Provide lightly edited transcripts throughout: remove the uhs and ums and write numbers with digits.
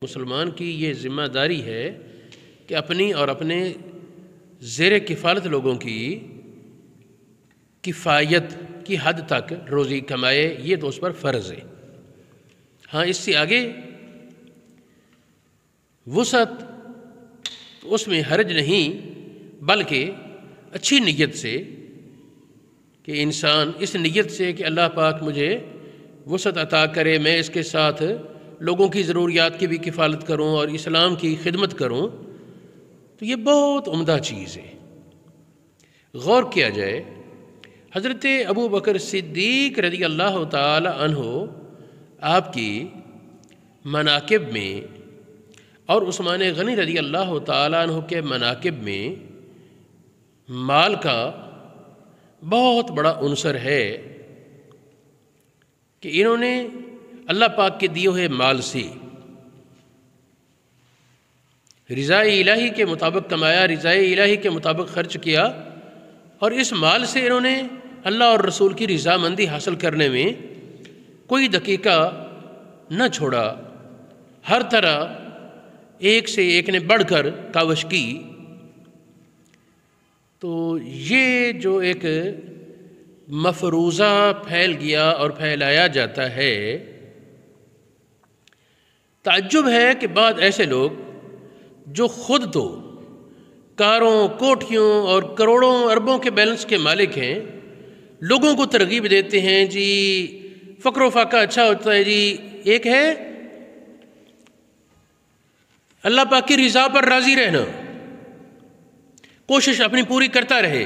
مسلمان کی یہ ذمہ داری ہے کہ اپنی اور اپنے زیر کفالت لوگوں کی کفایت کی حد تک روزی کمائے، یہ تو اس پر فرض ہے۔ ہاں، اس سے آگے وسعت اس میں حرج نہیں، بلکہ اچھی نیت سے کہ انسان اس نیت سے کہ اللہ پاک مجھے وسعت عطا کرے، میں اس کے ساتھ لوگوں کی ضروریات کی بھی کفالت کروں اور اسلام کی خدمت کروں، تو یہ بہت عمدہ چیز ہے۔ غور کیا جائے، حضرت ابو بکر صدیق رضی اللہ تعالی عنہ آپ کی مناقب میں اور عثمان غنی رضی اللہ تعالی عنہ کے مناقب میں مال کا بہت بڑا عنصر ہے کہ انہوں نے اللہ پاک کے دیے ہوئے مال سے رضائے الہی کے مطابق کمایا، رضائے الہی کے مطابق خرچ کیا، اور اس مال سے انہوں نے اللہ اور رسول کی رضامندی حاصل کرنے میں کوئی دقیقہ نہ چھوڑا، ہر طرح ایک سے ایک نے بڑھ کر کاوش کی۔ تو یہ جو ایک مفروضہ پھیل گیا اور پھیلایا جاتا ہے، تعجب ہے کہ بعض ایسے لوگ جو خود تو کاروں، کوٹھیوں اور کروڑوں اربوں کے بیلنس کے مالک ہیں، لوگوں کو ترغیب دیتے ہیں جی فقر و فاقہ اچھا ہوتا ہے، جی ایک ہے اللہ پاک کی رضا پر راضی رہنا، کوشش اپنی پوری کرتا رہے،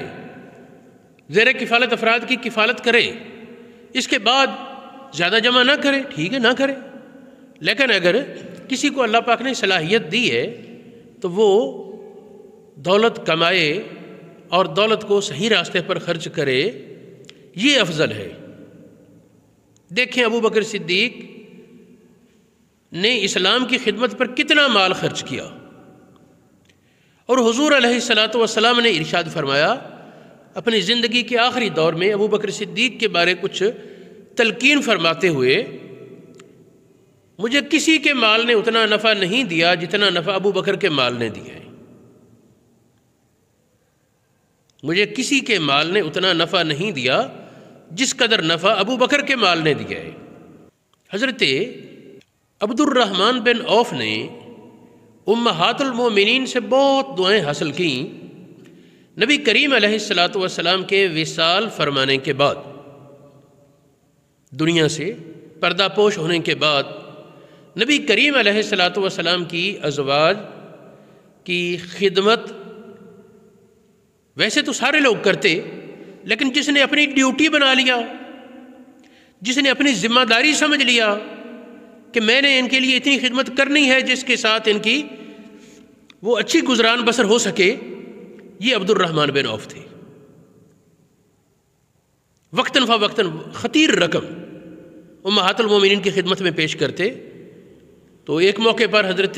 زیر کفالت افراد کی کفالت کرے، اس کے بعد زیادہ جمع نہ کرے، ٹھیک ہے نہ کرے، لیکن اگر کسی کو اللہ پاک نے صلاحیت دی ہے تو وہ دولت کمائے اور دولت کو صحیح راستے پر خرچ کرے، یہ افضل ہے۔ دیکھیں ابو بکر صدیق نے اسلام کی خدمت پر کتنا مال خرچ کیا، اور حضور علیہ الصلوۃ والسلام نے ارشاد فرمایا اپنی زندگی کے آخری دور میں ابو بکر صدیق کے بارے کچھ تلقین فرماتے ہوئے، مجھے کسی کے مال نے اتنا نفع نہیں دیا جتنا نفع ابو بکر کے مال نے دیا ہے، مجھے کسی کے مال نے اتنا نفع نہیں دیا جس قدر نفع ابو بکر کے مال نے دیا ہے۔ حضرت عبد الرحمن بن عوف نے امہات المومنین سے بہت دعائیں حاصل کیں۔ نبی کریم علیہ الصلوۃ والسلام کے وصال فرمانے کے بعد، دنیا سے پردہ پوش ہونے کے بعد، نبی کریم علیہ الصلوۃ والسلام کی ازواج کی خدمت ویسے تو سارے لوگ کرتے، لیکن جس نے اپنی ڈیوٹی بنا لیا، جس نے اپنی ذمہ داری سمجھ لیا کہ میں نے ان کے لیے اتنی خدمت کرنی ہے جس کے ساتھ ان کی وہ اچھی گزران بسر ہو سکے، یہ عبد الرحمن بن عوف تھے۔ وقتاً فوقتاً خطیر رقم امہات المومنین کی خدمت میں پیش کرتے۔ تو ایک موقع پر حضرت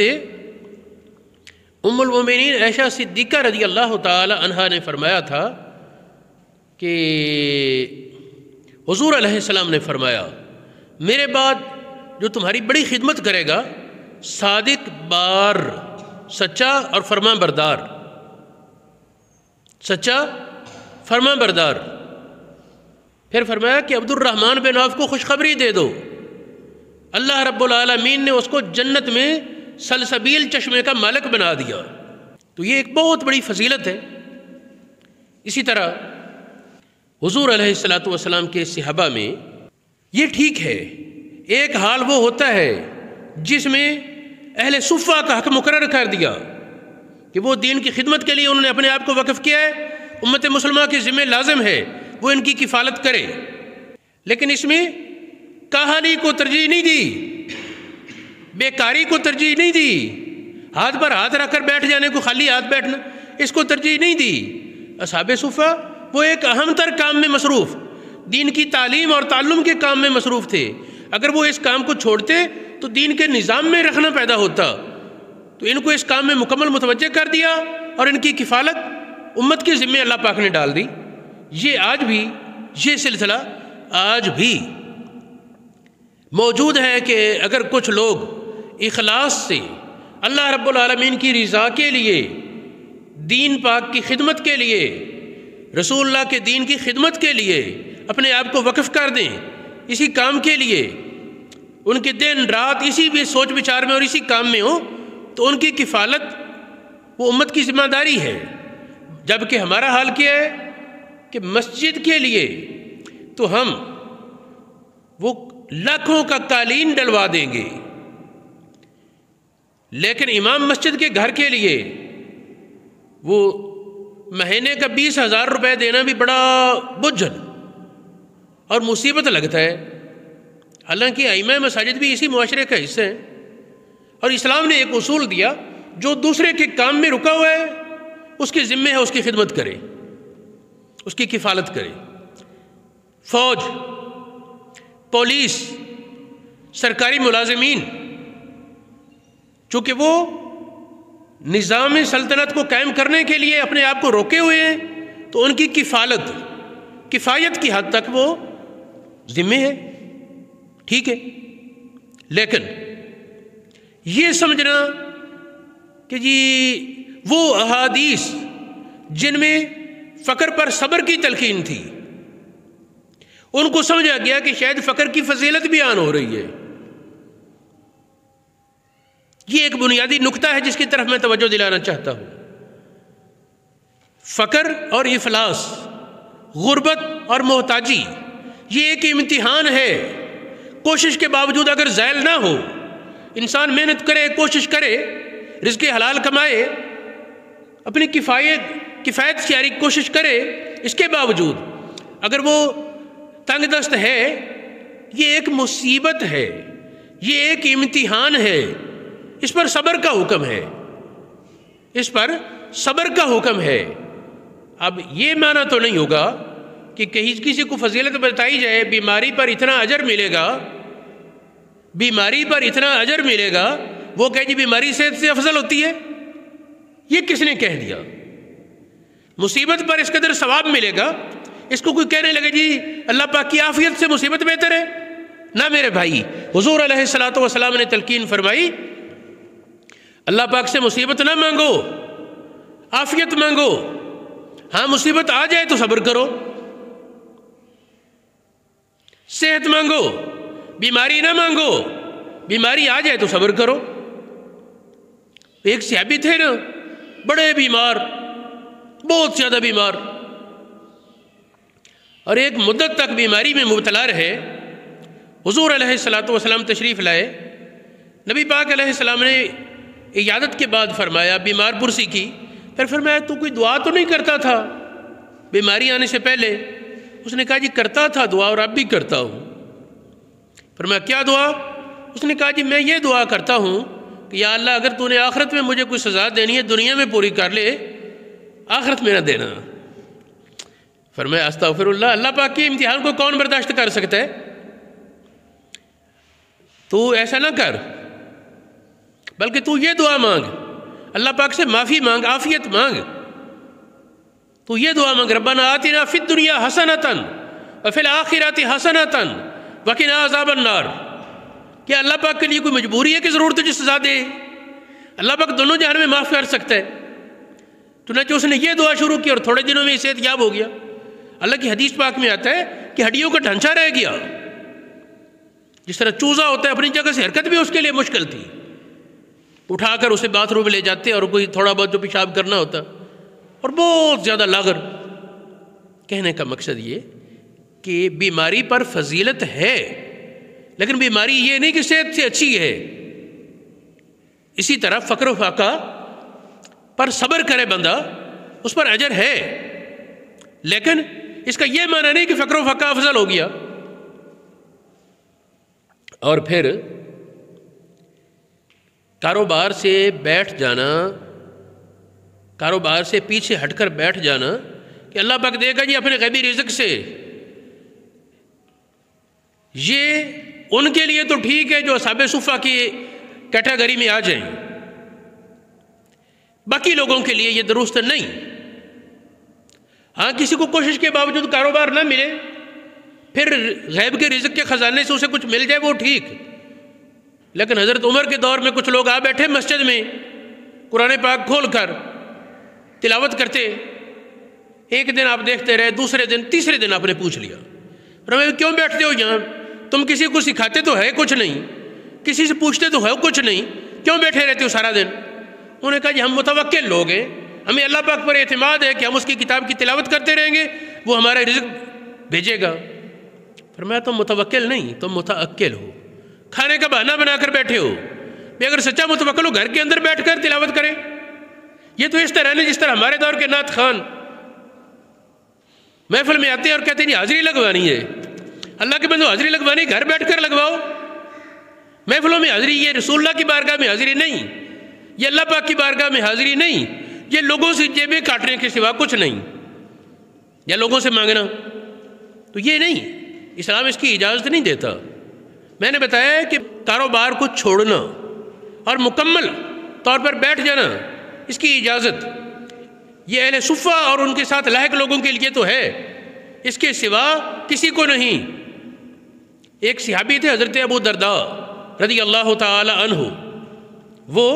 ام المومنین عائشہ صدیقہ رضی اللہ تعالی عنہا نے فرمایا تھا کہ حضور علیہ السلام نے فرمایا میرے بعد جو تمہاری بڑی خدمت کرے گا، صادق، بار، سچا اور فرمان بردار، سچا فرمان بردار۔ پھر فرمایا کہ عبد الرحمن بن عوف کو خوشخبری دے دو، اللہ رب العالمین نے اس کو جنت میں سلسبیل چشمے کا مالک بنا دیا۔ تو یہ ایک بہت بڑی فضیلت ہے۔ اسی طرح حضور علیہ الصلوۃ والسلام کے صحابہ میں یہ ٹھیک ہے، ایک حال وہ ہوتا ہے جس میں اہل صفہ کا حق مقرر کر دیا کہ وہ دین کی خدمت کے لیے انہوں نے اپنے آپ کو وقف کیا ہے، امت مسلمہ کے ذمہ لازم ہے وہ ان کی کفالت کرے، لیکن اس میں کاہلی کو ترجیح نہیں دی، بیکاری کو ترجیح نہیں دی، ہاتھ پر ہاتھ رکھ کر بیٹھ جانے کو، خالی ہاتھ بیٹھنا، اس کو ترجیح نہیں دی۔ اصحاب صفہ وہ ایک اہم تر کام میں مصروف، دین کی تعلیم اور تعلم کے کام میں مصروف تھے۔ اگر وہ اس کام کو چھوڑتے تو دین کے نظام میں رکھنا پیدا ہوتا، تو ان کو اس کام میں مکمل متوجہ کر دیا اور ان کی کفالت امت کے ذمے اللہ پاک نے ڈال دی۔ یہ آج بھی، یہ سلسلہ آج بھی موجود ہے کہ اگر کچھ لوگ اخلاص سے اللہ رب العالمین کی رضا کے لیے، دین پاک کی خدمت کے لیے، رسول اللہ کے دین کی خدمت کے لیے اپنے آپ کو وقف کر دیں، اسی کام کے لیے ان کے دن رات اسی بھی سوچ بچار میں اور اسی کام میں ہو، تو ان کی کفالت وہ امت کی ذمہ داری ہے۔ جبکہ ہمارا حال کیا ہے کہ مسجد کے لیے تو ہم وہ لاکھوں کا قالین ڈلوا دیں گے، لیکن امام مسجد کے گھر کے لیے وہ مہینے کا 20,000 روپے دینا بھی بڑا بجھل اور مصیبت لگتا ہے۔ حالانکہ ائمہ مساجد بھی اسی معاشرے کا حصہ ہیں، اور اسلام نے ایک اصول دیا، جو دوسرے کے کام میں رکا ہوا ہے اس کے ذمہ ہے اس کی خدمت کرے، اس کی کفالت کرے۔ فوج، پولیس، سرکاری ملازمین، چونکہ وہ نظام سلطنت کو قائم کرنے کے لیے اپنے آپ کو روکے ہوئے ہیں، تو ان کی کفالت کفایت کی حد تک وہ ذمہ ہے، ٹھیک ہے۔ لیکن یہ سمجھنا کہ جی وہ احادیث جن میں فقر پر صبر کی تلقین تھی، ان کو سمجھا گیا کہ شاید فقر کی فضیلت بیان ہو رہی ہے۔ یہ ایک بنیادی نقطہ ہے جس کی طرف میں توجہ دلانا چاہتا ہوں۔ فقر اور افلاس، غربت اور محتاجی، یہ ایک امتحان ہے۔ کوشش کے باوجود اگر زائل نہ ہو، انسان محنت کرے، کوشش کرے، رزق حلال کمائے، اپنی کفایت سیاری کوشش کرے، اس کے باوجود اگر وہ تنگ دست ہے، یہ ایک مصیبت ہے، یہ ایک امتحان ہے، اس پر صبر کا حکم ہے، اس پر صبر کا حکم ہے۔ اب یہ معنی تو نہیں ہوگا کہ کسی کو فضیلت بتائی جائے، بیماری پر اتنا اجر ملے گا، بیماری پر اتنا اجر ملے گا، وہ کہے جی بیماری صحت سے افضل ہوتی ہے۔ یہ کس نے کہہ دیا؟ مصیبت پر اس قدر ثواب ملے گا، اس کو کوئی کہنے لگے جی اللہ پاک کی عافیت سے مصیبت بہتر ہے؟ نہ میرے بھائی، حضور علیہ الصلوۃ والسلام نے تلقین فرمائی، اللہ پاک سے مصیبت نہ مانگو، عافیت مانگو۔ ہاں مصیبت آ جائے تو صبر کرو، صحت مانگو، بیماری نہ مانگو، بیماری آ جائے تو صبر کرو۔ ایک صحابی تھے نا، بڑے بیمار، بہت زیادہ بیمار، اور ایک مدت تک بیماری میں مبتلا رہے۔ حضور علیہ الصلوۃ والسلام تشریف لائے، نبی پاک علیہ السلام نے عیادت کے بعد فرمایا، بیمار پرسی کی، پھر فرمایا تو کوئی دعا تو نہیں کرتا تھا بیماری آنے سے پہلے؟ اس نے کہا جی کرتا تھا دعا، اور اب بھی کرتا ہوں۔ فرمایا کیا دعا؟ اس نے کہا جی میں یہ دعا کرتا ہوں کہ یا اللہ اگر تو نے آخرت میں مجھے کوئی سزا دینی ہے دنیا میں پوری کر لے، آخرت میں نہ دینا۔ فرمایا استغفر اللہ، اللہ پاک کے امتحان کو کون برداشت کر سکتا ہے؟ تو ایسا نہ کر، بلکہ تو یہ دعا مانگ، اللہ پاک سے معافی مانگ، عافیت مانگ۔ تو یہ دعا مانگ، ربنا آتنا فی الدنیا حسنۃ وفی الآخرۃ حسنۃ وقنا عذاب النار۔ کیا اللہ پاک کے لیے کوئی مجبوری ہے کہ ضرور تجھے سزا دے؟ اللہ پاک دونوں جہان میں معاف کر سکتا ہے۔ چنانچہ اس نے یہ دعا شروع کی اور تھوڑے دنوں میں صحت یاب ہو گیا۔ اللہ کی حدیث پاک میں آتا ہے کہ ہڈیوں کا ڈھانچہ رہ گیا، جس طرح چوزا ہوتا ہے اپنی جگہ سے حرکت بھی اس کے لیے مشکل تھی، اٹھا کر اسے باتھ روم لے جاتے اور کوئی تھوڑا بہت جو پیشاب کرنا ہوتا، اور بہت زیادہ لاغر۔ کہنے کا مقصد یہ کہ بیماری پر فضیلت ہے، لیکن بیماری یہ نہیں کہ صحت سے اچھی ہے۔ اسی طرح فقر و فاقہ پر صبر کرے بندہ، اس پر اجر ہے، لیکن اس کا یہ معنی نہیں کہ فقر و فاقہ افضل ہو گیا۔ اور پھر کاروبار سے بیٹھ جانا، کاروبار سے پیچھے ہٹ کر بیٹھ جانا کہ اللہ پاک دے گا جی اپنے غیبی رزق سے، یہ ان کے لیے تو ٹھیک ہے جو اصحاب صفہ کی کیٹیگری میں آ جائیں، باقی لوگوں کے لیے یہ درست نہیں۔ ہاں کسی کو کوشش کے باوجود کاروبار نہ ملے، پھر غیب کے رزق کے خزانے سے اسے کچھ مل جائے وہ ٹھیک، لیکن حضرت عمر کے دور میں کچھ لوگ آ بیٹھے مسجد میں قرآن پاک کھول کر تلاوت کرتے، ایک دن آپ دیکھتے رہے، دوسرے دن، تیسرے دن آپ نے پوچھ لیا کیوں بیٹھتے ہو یہاں؟ تم کسی کو سکھاتے تو ہے کچھ نہیں، کسی سے پوچھتے تو ہے کچھ نہیں، کیوں بیٹھے رہتے ہو سارا دن؟ انہوں نے کہا جی ہم متوکل لوگ ہیں، ہمیں اللہ پاک پر اعتماد ہے کہ ہم اس کی کتاب کی تلاوت کرتے رہیں گے، وہ ہمارا رزق بھیجے گا۔ فرمایا تم متوکل نہیں، تم متعقل ہو، کھانے کا بہانہ بنا کر بیٹھے ہو۔ بھی اگر سچا متوکل ہو گھر کے اندر بیٹھ کر تلاوت کرے۔ یہ تو اس طرح نہیں جس طرح ہمارے دور کے نعت خان محفل میں آتے ہیں اور کہتے ہیں جی حاضری لگوانی ہے۔ اللہ کے بندو حاضری لگوانی گھر بیٹھ کر لگواؤ، محفلوں میں حاضری یہ رسول اللہ کی بارگاہ میں حاضری نہیں، یہ اللہ پاک کی بارگاہ میں حاضری نہیں، یہ لوگوں سے جیبیں کاٹنے کے سوا کچھ نہیں، یا لوگوں سے مانگنا، تو یہ نہیں، اسلام اس کی اجازت نہیں دیتا۔ میں نے بتایا کہ کاروبار کو چھوڑنا اور مکمل طور پر بیٹھ جانا اس کی اجازت یہ اہل صفہ اور ان کے ساتھ لاحق لوگوں کے لیے تو ہے، اس کے سوا کسی کو نہیں۔ ایک صحابی تھے حضرت ابو درداء رضی اللہ تعالی عنہ، وہ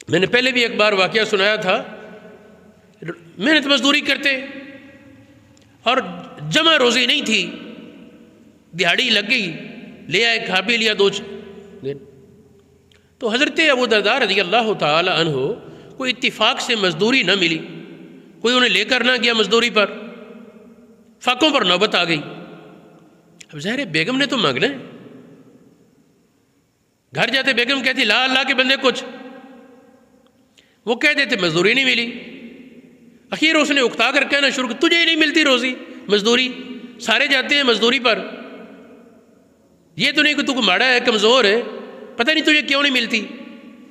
میں نے پہلے بھی ایک بار واقعہ سنایا تھا، محنت مزدوری کرتے اور جمع روزی نہیں تھی، دہاڑی لگ گئی، لے آئے، کھا پی لیا 2 دن۔ تو حضرت ابو درداء رضی اللہ تعالی عنہ کوئی اتفاق سے مزدوری نہ ملی، کوئی انہیں لے کر نہ گیا مزدوری پر، فاقوں پر نوبت آ گئی۔ اب ظاہر ہے بیگم نے تو مانگنا ہے، گھر جاتے بیگم کہتی لا اللہ کے بندے کچھ، وہ کہہ دیتے مزدوری نہیں ملی۔ اخیر اس نے اکتا کر کہنا شروع کیا تجھے ہی نہیں ملتی روزی مزدوری، سارے جاتے ہیں مزدوری پر، یہ تو نہیں کہ تو کو ماڑا ہے کمزور ہے، پتہ نہیں تجھے کیوں نہیں ملتی۔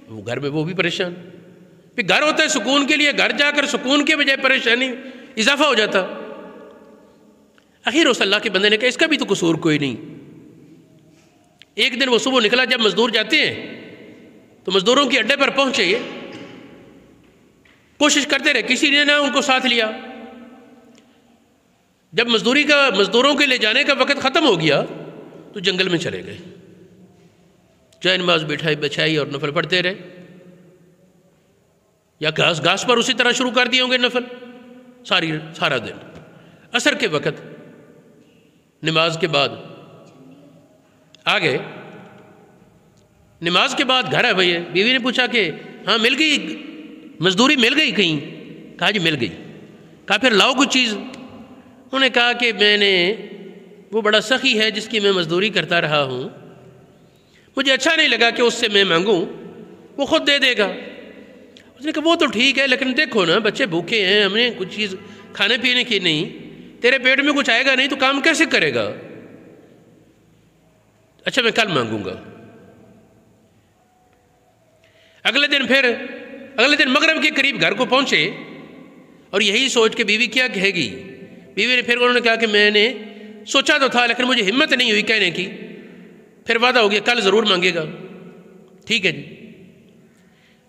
وہ گھر میں وہ بھی پریشان، پھر گھر ہوتا ہے سکون کے لیے، گھر جا کر سکون کے بجائے پریشانی اضافہ ہو جاتا۔ اخیر اس اللہ کے بندے نے کہا اس کا بھی تو قصور کوئی نہیں۔ ایک دن وہ صبح نکلا، جب مزدور جاتے ہیں تو مزدوروں کے اڈے پر پہنچے، کوشش کرتے رہے، کسی نے نہ ان کو ساتھ لیا۔ جب مزدوروں کے لے جانے کا وقت ختم ہو گیا تو جنگل میں چلے گئے، چائے نماز بچھائی اور نفل پڑھتے رہے، یا گھاس پر اسی طرح شروع کر دیے ہوں گے نفل سارا دن۔ عصر کے وقت نماز کے بعد آ گئے، نماز کے بعد گھر ہے بھائی، بیوی نے پوچھا کہ ہاں مل گئی مزدوری، مل گئی کہیں؟ کہا جی مل گئی۔ کہا پھر لاؤ کچھ چیز؟ انہوں نے کہا کہ میں نے وہ بڑا سخی ہے جس کی میں مزدوری کرتا رہا ہوں، مجھے اچھا نہیں لگا کہ اس سے میں مانگوں، وہ خود دے دے گا۔ اس نے کہا وہ تو ٹھیک ہے، لیکن دیکھو نا بچے بھوکے ہیں، ہم نے کچھ چیز کھانے پینے کی نہیں، تیرے پیٹ میں کچھ آئے گا نہیں تو کام کیسے کرے گا؟ اچھا میں کل مانگوں گا۔ اگلے دن مغرب کے قریب گھر کو پہنچے اور یہی سوچ کے بیوی کیا کہے گی، بیوی نے پھر انہوں نے کہا کہ میں نے سوچا تو تھا لیکن مجھے ہمت نہیں ہوئی کہنے کی، پھر وعدہ ہو گیا کل ضرور مانگے گا۔ ٹھیک ہے جی۔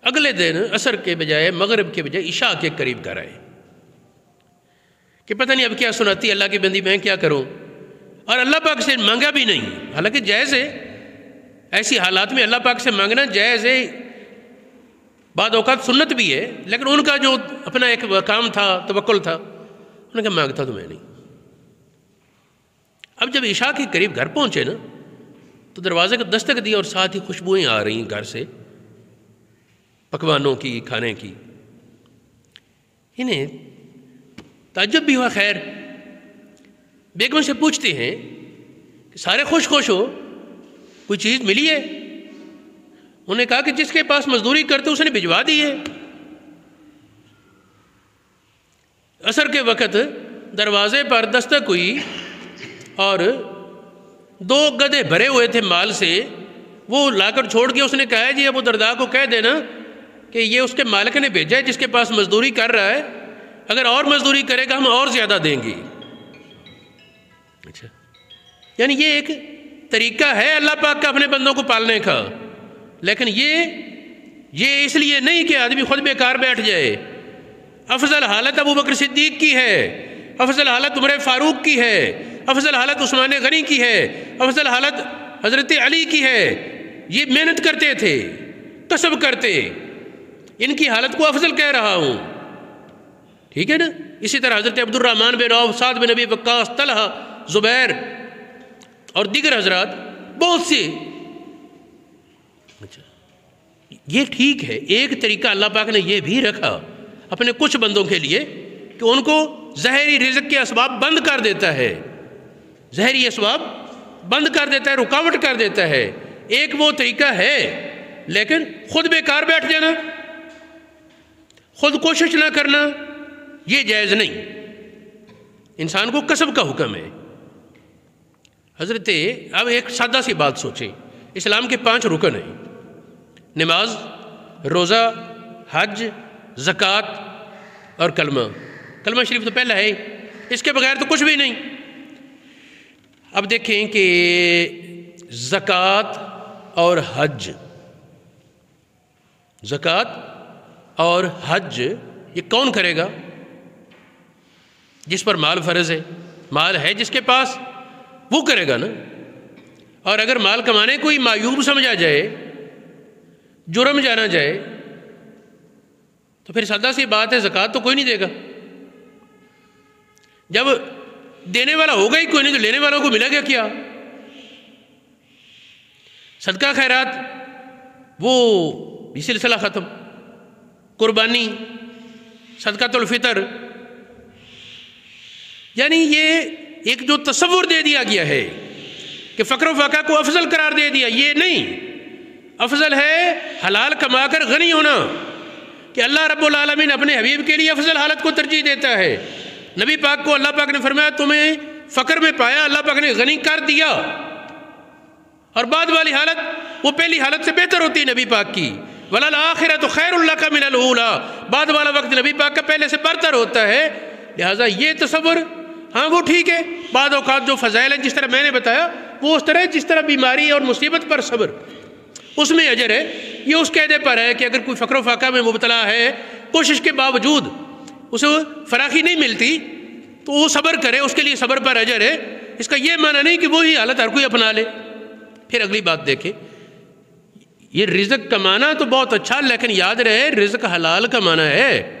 اگلے دن عصر کے بجائے مغرب کے بجائے عشاء کے قریب گھر آئے کہ پتہ نہیں اب کیا سناتی اللہ کی بندی، میں کیا کروں، اور اللہ پاک سے مانگا بھی نہیں، حالانکہ جائز ہے، ایسی حالات میں اللہ پاک سے مانگنا جائز ہے، بعض اوقات سنت بھی ہے، لیکن ان کا جو اپنا ایک کام تھا، توکل تھا، انہوں نے کہا مانگتا تو میں نہیں۔ اب جب عشاء کے قریب گھر پہنچے نا تو دروازے کو دستک دی اور ساتھ ہی خوشبوئیں آ رہی ہیں گھر سے، پکوانوں کی، کھانے کی۔ انہیں تعجب بھی ہوا، خیر بیگم سے پوچھتے ہیں کہ سارے خوش ہو، کوئی چیز ملی ہے؟ انہوں نے کہا کہ جس کے پاس مزدوری کرتے اس نے بھجوا دی ہے۔ عصر کے وقت دروازے پر دستک ہوئی اور 2 گدھے بھرے ہوئے تھے مال سے، وہ لا کر چھوڑ کے اس نے کہا جی ابو درداء کو کہہ دینا کہ یہ اس کے مالک نے بھیجا ہے جس کے پاس مزدوری کر رہا ہے، اگر اور مزدوری کرے گا ہم اور زیادہ دیں گے۔ اچھا، یعنی یہ ایک طریقہ ہے اللہ پاک کا اپنے بندوں کو پالنے کا، لیکن یہ اس لیے نہیں کہ آدمی خود بیکار بیٹھ جائے۔ افضل حالت ابو بکر صدیق کی ہے، افضل حالت عمر فاروق کی ہے، افضل حالت عثمان غنی کی ہے، افضل حالت حضرت علی کی ہے، یہ محنت کرتے تھے، کسب کرتے، ان کی حالت کو افضل کہہ رہا ہوں، ٹھیک ہے نا؟ اسی طرح حضرت عبد الرحمن بن عوف، سعد بن ابی وقاص، طلحہ، زبیر اور دیگر حضرات بہت سے۔ اچھا یہ ٹھیک ہے، ایک طریقہ اللہ پاک نے یہ بھی رکھا اپنے کچھ بندوں کے لیے کہ ان کو ظاہری رزق کے اسباب بند کر دیتا ہے، ظاہری اسباب بند کر دیتا ہے، رکاوٹ کر دیتا ہے۔ ایک وہ طریقہ ہے، لیکن خود بیکار بیٹھ جانا، خود کوشش نہ کرنا، یہ جائز نہیں۔ انسان کو کسب کا حکم ہے۔ حضرت اب ایک سادہ سی بات سوچیں، اسلام کے 5 رکن ہیں، نماز، روزہ، حج، زکوٰۃ اور کلمہ۔ کلمہ شریف تو پہلا ہے، اس کے بغیر تو کچھ بھی نہیں۔ اب دیکھیں کہ زکوٰۃ اور حج، زکوٰۃ اور حج یہ کون کرے گا؟ جس پر مال فرض ہے، مال ہے جس کے پاس وہ کرے گا نا۔ اور اگر مال کمانے کو ہی معیوب سمجھا جائے، جرم جانا جائے، تو پھر سادہ سی بات ہے، زکوٰۃ تو کوئی نہیں دے گا۔ جب دینے والا ہوگا ہی کوئی نہیں تو لینے والوں کو ملے گا کیا؟ صدقہ خیرات وہ بھی سلسلہ ختم، قربانی، صدقۃ الفطر، یعنی یہ ایک جو تصور دے دیا گیا ہے کہ فقر و فاقہ کو افضل قرار دے دیا، یہ نہیں۔ افضل ہے حلال کما کر غنی ہونا، کہ اللہ رب العالمین اپنے حبیب کے لیے افضل حالت کو ترجیح دیتا ہے۔ نبی پاک کو اللہ پاک نے فرمایا تمہیں فقر میں پایا، اللہ پاک نے غنی کر دیا، اور بعد والی حالت وہ پہلی حالت سے بہتر ہوتی ہے نبی پاک کی۔ وَلَلْآخِرَةُ خَيْرٌ لَكَ مِنَ الْأُولَىٰ، بعد والا وقت نبی پاک کا پہلے سے برتر ہوتا ہے۔ لہٰذا یہ تصور ہاں وہ ٹھیک ہے، بعض اوقات جو فضائل ہیں جس طرح میں نے بتایا وہ اس طرح ہے، جس طرح بیماری اور مصیبت پر صبر، اس میں اجر ہے۔ یہ اس قاعدے پر ہے کہ اگر کوئی فقر و فاقہ میں مبتلا ہے، کوشش کے باوجود اسے فراخی نہیں ملتی تو وہ صبر کرے، اس کے لیے صبر پر اجر ہے۔ اس کا یہ معنی نہیں کہ وہی حالت ہر کوئی اپنا لے۔ پھر اگلی بات دیکھیں، یہ رزق کمانا تو بہت اچھا، لیکن یاد رہے رزق حلال کمانا ہے۔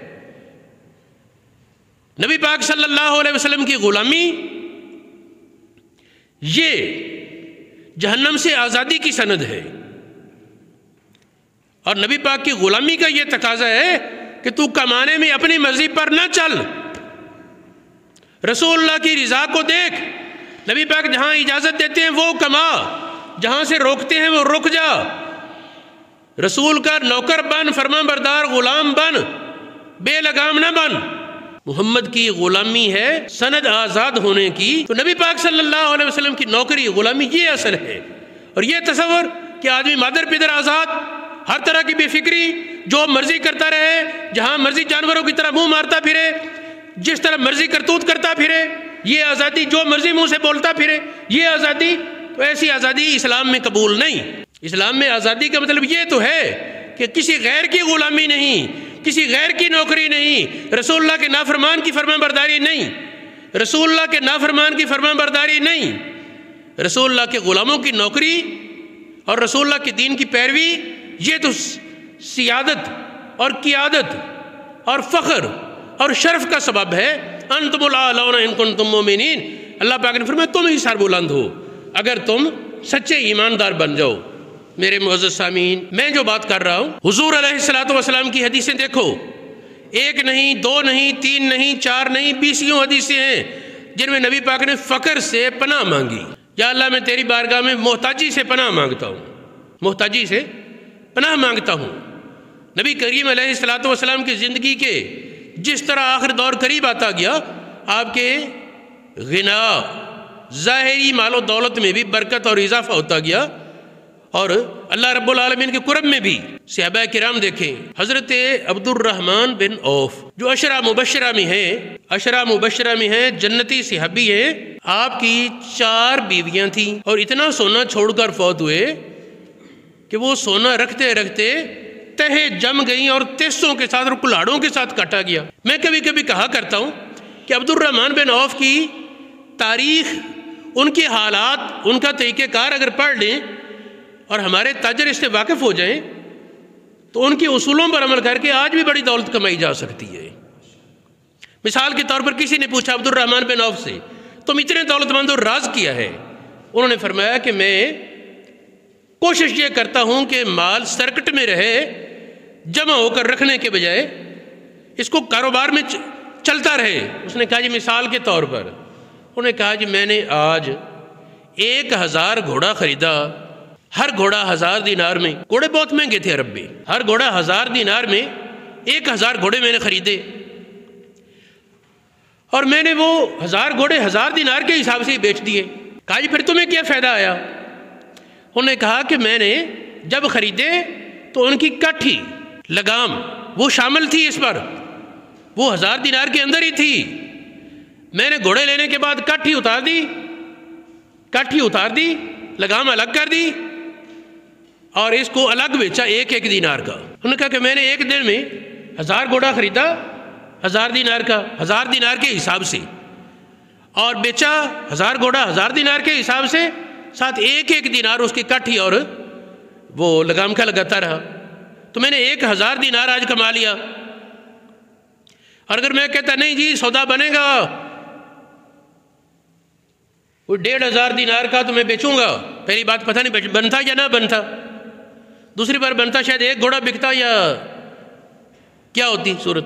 نبی پاک صلی اللہ علیہ وسلم کی غلامی یہ جہنم سے آزادی کی سند ہے، اور نبی پاک کی غلامی کا یہ تقاضا ہے کہ تو کمانے میں اپنی مرضی پر نہ چل، رسول اللہ کی رضا کو دیکھ۔ نبی پاک جہاں اجازت دیتے ہیں وہ کما، جہاں سے روکتے ہیں وہ رک جا، رسول کا نوکر بن، فرمان بردار غلام بن، بے لگام نہ بن۔ محمد کی غلامی ہے سند آزاد ہونے کی، تو نبی پاک صلی اللہ علیہ وسلم کی نوکری غلامی یہ اصل ہے۔ اور یہ تصور کہ آدمی مادر پدر آزاد، ہر طرح کی بے فکری، جو مرضی کرتا رہے، جہاں مرضی جانوروں کی طرح منہ مارتا پھرے، جس طرح مرضی کرتوت کرتا پھرے، یہ آزادی، جو مرضی منہ سے بولتا پھرے، یہ آزادی، تو ایسی آزادی اسلام میں قبول نہیں۔ اسلام میں آزادی کا مطلب یہ تو ہے کہ کسی غیر کی غلامی نہیں، کسی غیر کی نوکری نہیں، رسول اللہ کے نافرمان کی فرمان برداری نہیں، رسول اللہ کے نافرمان کی فرمان برداری نہیں، رسول اللہ کے غلاموں کی نوکری اور رسول اللہ کے دین کی پیروی، یہ تو سیادت اور قیادت اور فخر اور شرف کا سبب ہے۔ انتم الاعلون ان کنتم مؤمنین، اللہ پاک نے فرمایا تم ہی سربلند ہو اگر تم سچے ایماندار بن جاؤ۔ میرے معزز سامعین، میں جو بات کر رہا ہوں، حضور علیہ السلام کی حدیثیں دیکھو، 1 نہیں، 2 نہیں، 3 نہیں، 4 نہیں، 20 حدیثیں ہیں جن میں نبی پاک نے فقر سے پناہ مانگی۔ یا اللہ میں تیری بارگاہ میں محتاجی سے پناہ مانگتا ہوں، محتاجی سے پناہ مانگتا ہوں۔ نبی کریم علیہ السلام کی زندگی کے جس طرح آخر دور قریب آتا گیا، آپ کے غنا، ظاہری مال و دولت میں بھی برکت اور اضافہ ہوتا گیا، اور اللہ رب العالمین کے قرب میں بھی۔ صحابہ کرام دیکھیں، حضرت عبد الرحمن بن عوف جو عشرہ مبشرہ میں ہیں، جنتی صحابی ہیں، آپ کی 4 بیویاں تھیں، اور اتنا سونا چھوڑ کر فوت ہوئے کہ وہ سونا رکھتے رکھتے تہے جم گئیں اور تیسوں کے ساتھ اور کلاڑوں کے ساتھ کاٹا گیا۔ میں کبھی کبھی کہا کرتا ہوں کہ عبد الرحمن بن عوف کی تاریخ، ان کے حالات، ان کا طریقہ کار اگر پڑھ لیں اور ہمارے تاجر اس سے واقف ہو جائیں تو ان کے اصولوں پر عمل کر کے آج بھی بڑی دولت کمائی جا سکتی ہے۔ مثال کے طور پر کسی نے پوچھا عبد الرحمن بن عوف سے، تم اتنے دولت مند ہو، راز کیا ہے؟ انہوں نے فرمایا کہ میں کوشش یہ کرتا ہوں کہ مال سرکٹ میں رہے، جمع ہو کر رکھنے کے بجائے اس کو کاروبار میں چلتا رہے۔ اس نے کہا جی مثال کے طور پر، انہوں نے کہا جی میں نے آج 1000 گھوڑا خریدا، ہر گھوڑا 1000 دینار میں، گھوڑے بہت مہنگے تھے عرب میں، ہر گھوڑا 1000 دینار میں 1000 گھوڑے میں نے خریدے، اور میں نے وہ 1000 گھوڑے 1000 دینار کے حساب سے ہی بیچ دیے۔ کہا جی پھر تمہیں کیا فائدہ آیا؟ انہوں نے کہا کہ میں نے جب خریدے تو ان کی کٹھی لگام وہ شامل تھی، اس پر وہ 1000 دینار کے اندر ہی تھی۔ میں نے گھوڑے لینے کے بعد کٹھی اتار دی، لگام الگ کر دی اور اس کو الگ بیچا 1 دینار کا۔ انہوں نے کہا کہ میں نے ایک دن میں 1000 گھوڑا خریدا 1000 دینار کا، 1000 دینار کے حساب سے، اور بیچا 1000 گھوڑا 1000 دینار کے حساب سے، ساتھ 1 دینار اس کی کٹھی اور وہ لگام کا لگاتا رہا، تو میں نے 1000 دینار آج کما لیا۔ اور اگر میں کہتا نہیں جی سودا بنے گا وہ 1500 دینار کا تو میں بیچوں گا، پہلی بات پتہ نہیں بنتا یا نہ بنتا، دوسری بار بنتا شاید 1 گھوڑا بکتا یا کیا ہوتی صورت،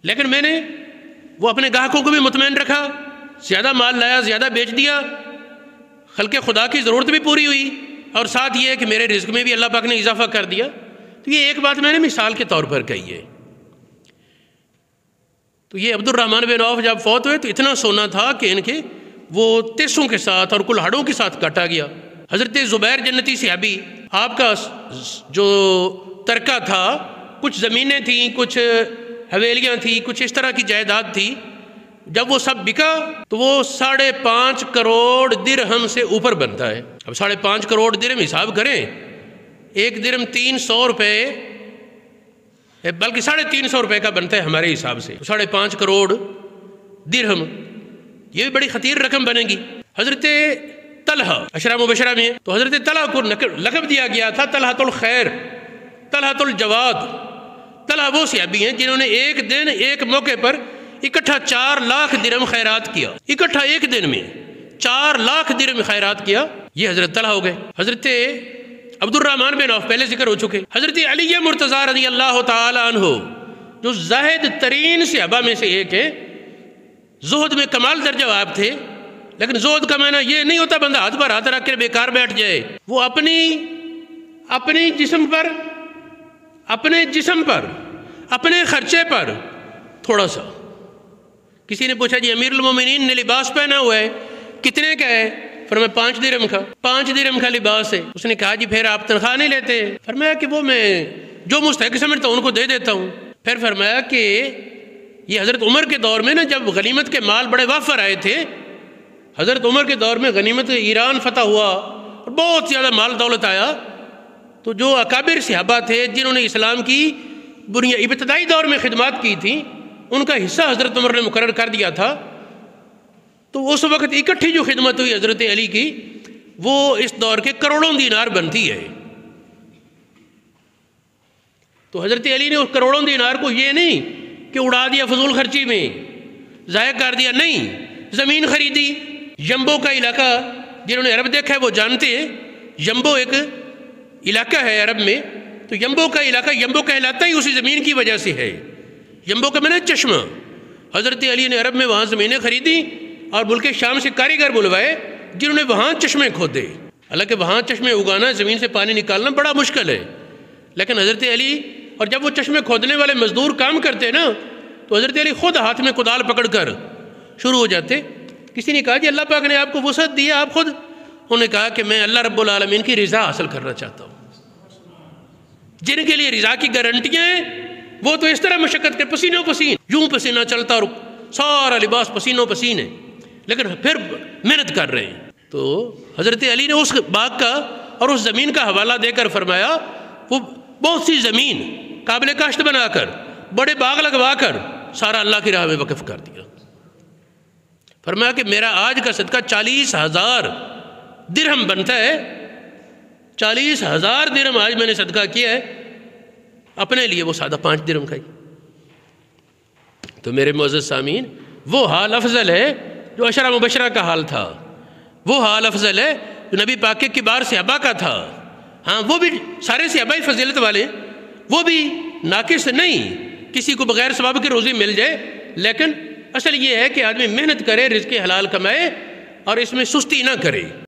لیکن میں نے وہ اپنے گاہکوں کو بھی مطمئن رکھا، زیادہ مال لایا، زیادہ بیچ دیا، خلق خدا کی ضرورت بھی پوری ہوئی، اور ساتھ یہ ہے کہ میرے رزق میں بھی اللہ پاک نے اضافہ کر دیا۔ تو یہ ایک بات میں نے مثال کے طور پر کہی ہے۔ تو یہ عبد الرحمن بن عوف جب فوت ہوئے تو اتنا سونا تھا کہ ان کے وہ تیسوں کے ساتھ اور کلہاڑوں کے ساتھ کاٹا گیا۔ حضرت زبیر جنتی صحابی، آپ کا جو ترکہ تھا، کچھ زمینیں تھیں، کچھ حویلیاں تھیں، کچھ اس طرح کی جائیداد تھی، جب وہ سب بکا تو وہ 5.5 کروڑ درہم سے اوپر بنتا ہے۔ اب 5.5 کروڑ درہم حساب کریں، ایک درہم 300 روپے، بلکہ 350 روپے کا بنتا ہے ہمارے حساب سے، 5.5 کروڑ درہم، یہ بھی بڑی خطیر رقم بنے گی۔ حضرت طلحہ عشرہ مبشرہ میں، تو حضرت طلحہ کو لقب دیا گیا تھا طلحۃ الخیر، طلحۃ الجواد۔ طلحہ وہ صحابی ہیں جنہوں نے ایک دن ایک موقع پر اکٹھا 4 لاکھ درہم خیرات کیا، اکٹھا ایک دن میں 4 لاکھ درہم خیرات کیا، یہ حضرت طلحہ ہو گئے۔ حضرت عبد الرحمن بن عوف پہلے ذکر ہو چکے۔ حضرت علی مرتضیٰ رضی اللہ تعالی عنہ جو زاہد ترین صحابہ میں سے ایک ہے، زہد میں کمال درجہ آپ تھے، لیکن زہد کا معنی یہ نہیں ہوتا بندہ ہاتھ پر ہاتھ رکھ کے بیکار بیٹھ جائے، وہ اپنے جسم پر اپنے خرچے پر تھوڑا سا۔ کسی نے پوچھا جی امیر المومنین نے لباس پہنا ہوا ہے، کتنے کا ہے؟ فرمایا 5 درہم کا، 5 درہم کا لباس ہے۔ اس نے کہا جی پھر آپ تنخواہ نہیں لیتے؟ فرمایا کہ وہ میں جو مستحق سمجھتا ہوں ان کو دے دیتا ہوں۔ پھر فرمایا کہ یہ حضرت عمر کے دور میں نا، جب غنیمت کے مال بڑے وافر آئے تھے، حضرت عمر کے دور میں غنیمت ایران فتح ہوا اور بہت زیادہ مال دولت آیا، تو جو اکابر صحابہ تھے جنہوں نے اسلام کی ابتدائی دور میں خدمات کی تھیں، ان کا حصہ حضرت عمر نے مقرر کر دیا تھا، تو اس وقت اکٹھی جو خدمت ہوئی حضرت علی کی، وہ اس دور کے کروڑوں دینار بنتی ہے۔ تو حضرت علی نے اس کروڑوں دینار کو یہ نہیں کہ اڑا دیا فضول خرچی میں، ضائع کر دیا، نہیں، زمین خریدی۔ یمبو کا علاقہ، جنہوں نے عرب دیکھا ہے وہ جانتے ہیں، یمبو ایک علاقہ ہے عرب میں، تو یمبو کا علاقہ یمبو کہلاتا ہی اسی زمین کی وجہ سے ہے۔ یمبو کا معنی چشمہ۔ حضرت علی نے عرب میں وہاں زمینیں خریدی اور ملک شام سے کاریگر بلوائے جنہوں نے وہاں چشمے کھودے۔ حالانکہ وہاں چشمے اگانا، زمین سے پانی نکالنا بڑا مشکل ہے، لیکن حضرت علی، اور جب وہ چشمے کھودنے والے مزدور کام کرتے نا، تو حضرت علی خود ہاتھ میں کدال پکڑ کر شروع ہو جاتے۔ کسی نے کہا جی اللہ پاک نے آپ کو وسعت دی ہے، آپ خود؟ انہوں نے کہا کہ میں اللہ رب العالمین کی رضا حاصل کرنا چاہتا ہوں۔ جن کے لیے رضا کی گارنٹیاں ہیں وہ تو اس طرح مشقت کر، پسینوں پسین، یوں پسینہ چلتا، اور سارا لباس پسینوں پسین ہے، لیکن پھر محنت کر رہے ہیں۔ تو حضرت علی نے اس باغ کا اور اس زمین کا حوالہ دے کر فرمایا، وہ بہت سی زمین قابل کاشت بنا کر، بڑے باغ لگوا کر سارا اللہ کی راہ میں وقف کر دیا۔ فرمایا کہ میرا آج کا صدقہ 40,000 درہم بنتا ہے، 40,000 درہم آج میں نے صدقہ کیا ہے، اپنے لیے وہ سادہ 5 درہم کا ہی۔ تو میرے معزز سامعین، وہ حال افضل ہے جو عشرہ مبشرہ کا حال تھا، وہ حال افضل ہے جو نبی پاک کے کبار صحابہ کا تھا۔ ہاں، وہ بھی سارے صحابہ فضیلت والے، وہ بھی ناقص نہیں، کسی کو بغیر ثواب کی روزی مل جائے، لیکن اصل یہ ہے کہ آدمی محنت کرے، رزق حلال کمائے اور اس میں سستی نہ کرے۔